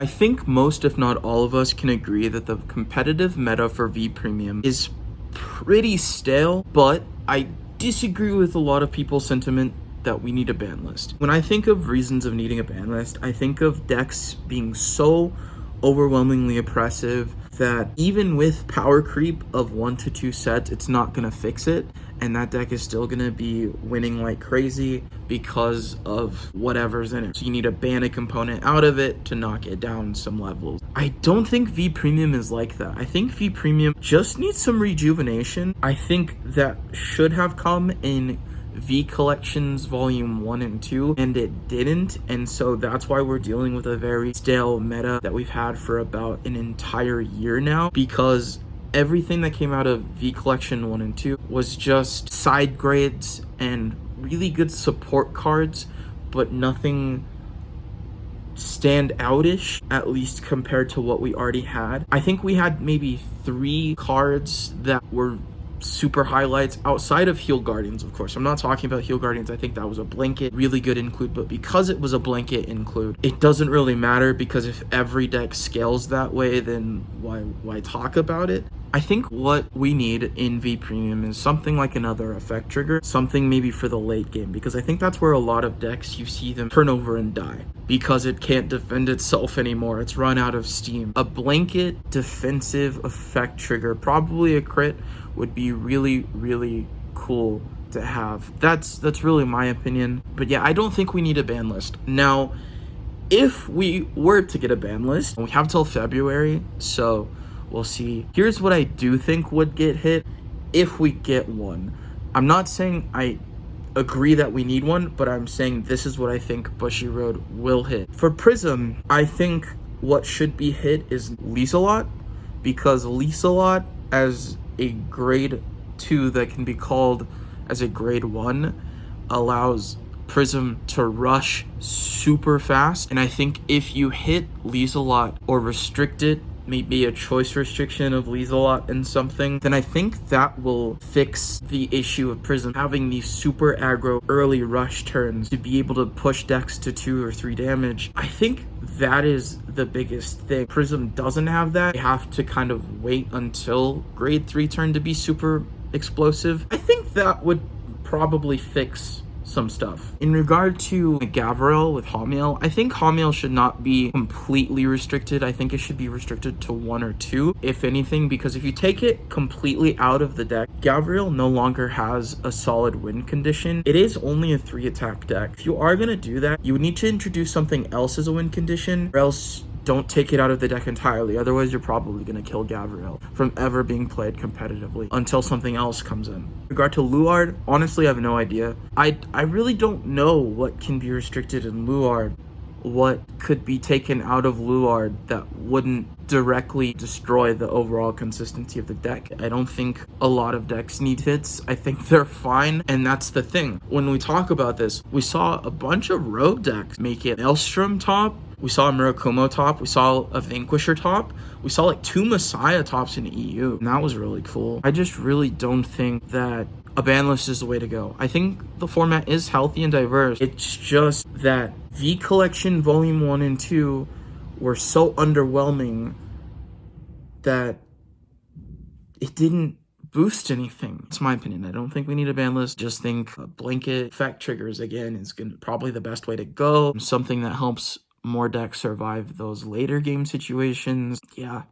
I think most, if not all of us, can agree that the competitive meta for V-Premium is pretty stale, but I disagree with a lot of people's sentiment that we need a ban list. When I think of reasons of needing a ban list, I think of decks being so overwhelmingly oppressive that even with power creep of 1 to 2 sets, it's not gonna fix it, and that deck is still gonna be winning like crazy because of whatever's in it. So you need to ban a component out of it to knock it down some levels. I don't think V Premium is like that. I think V Premium just needs some rejuvenation. I think that should have come in V Collections Volume 1 and 2, and it didn't, and so that's why we're dealing with a very stale meta that we've had for about an entire year now, because everything that came out of V Collection 1 and 2 was just side grades and really good support cards, but nothing stand outish, at least compared to what we already had. I think we had maybe 3 cards that were super highlights outside of Heal Guardians, of course. I'm not talking about Heal Guardians. I think that was a blanket, really good include, but because it was a blanket include, it doesn't really matter, because if every deck scales that way, then why talk about it? I think what we need in V Premium is something like another effect trigger, something maybe for the late game, because I think that's where a lot of decks, you see them turn over and die because it can't defend itself anymore. It's run out of steam. A blanket defensive effect trigger, probably a crit, would be really, really cool to have. That's really my opinion. But yeah, I don't think we need a ban list. Now, if we were to get a ban list, we have till February, so we'll see. Here's what I do think would get hit if we get one. I'm not saying I agree that we need one, but I'm saying this is what I think Bushiroad will hit. For Prism, I think what should be hit is Lieselot, because Lieselot as a grade 2 that can be called as a grade 1 allows Prism to rush super fast, and I think if you hit Lieselot or restrict it, maybe a choice restriction of Lieselot and something, then I think that will fix the issue of Prism having these super aggro early rush turns to be able to push decks to 2 or 3 damage. I think that is the biggest thing. Prism doesn't have that. You have to kind of wait until grade 3 turn to be super explosive. I think that would probably fix some stuff. In regard to Gavriel with Hamiel, I think Hamiel should not be completely restricted. I think it should be restricted to 1 or 2, if anything, because if you take it completely out of the deck, Gavriel no longer has a solid win condition. It is only a 3 attack deck. If you are gonna do that, you would need to introduce something else as a win condition, or else don't take it out of the deck entirely. Otherwise, you're probably going to kill Gavriel from ever being played competitively until something else comes in. In regard to Luard, honestly, I have no idea. I really don't know what can be restricted in Luard, what could be taken out of Luard that wouldn't directly destroy the overall consistency of the deck. I don't think a lot of decks need hits. I think they're fine, and that's the thing. When we talk about this, we saw a bunch of rogue decks make it Maelstrom top, we saw a Murakumo top, we saw a Vanquisher top, we saw like 2 Messiah tops in EU, and that was really cool. I just really don't think that a ban list is the way to go. I think the format is healthy and diverse. It's just that V Collection Volume 1 and 2 were so underwhelming that it didn't boost anything. It's my opinion. I don't think we need a ban list. Just think a blanket effect triggers, again, is probably the best way to go. Something that helps more decks survive those later game situations. Yeah,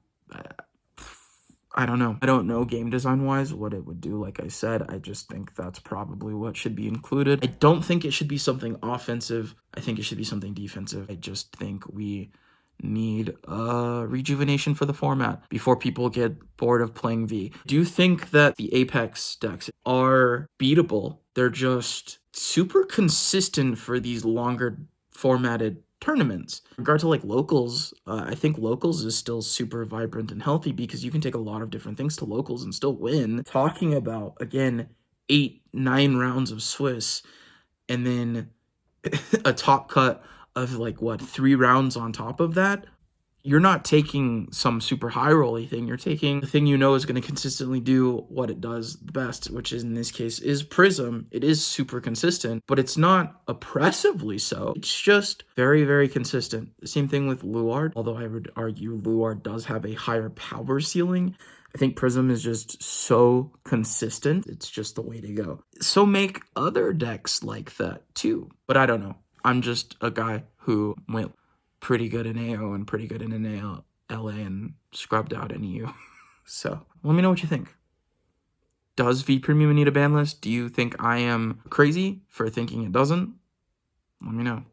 I don't know. I don't know game design wise what it would do. Like I said, I just think that's probably what should be included. I don't think it should be something offensive. I think it should be something defensive. I just think we need a rejuvenation for the format before people get bored of playing V. Do you think that the Apex decks are beatable? They're just super consistent for these longer formatted tournaments. In regard to like locals, I think locals is still super vibrant and healthy because you can take a lot of different things to locals and still win. Talking about, again, 8-9 rounds of Swiss and then a top cut of like what, 3 rounds on top of that. you're not taking some super high rolly thing. You're taking the thing you know is going to consistently do what it does the best, which is in this case is Prism. It is super consistent, but it's not oppressively so. It's just very, very consistent. The same thing with Luard, although I would argue Luard does have a higher power ceiling. I think Prism is just so consistent. It's just the way to go. So make other decks like that too. But I don't know. I'm just a guy who went pretty good in AO and pretty good in an LA and scrubbed out an EU. So let me know what you think. Does V-Premium need a ban list? Do you think I am crazy for thinking it doesn't? Let me know.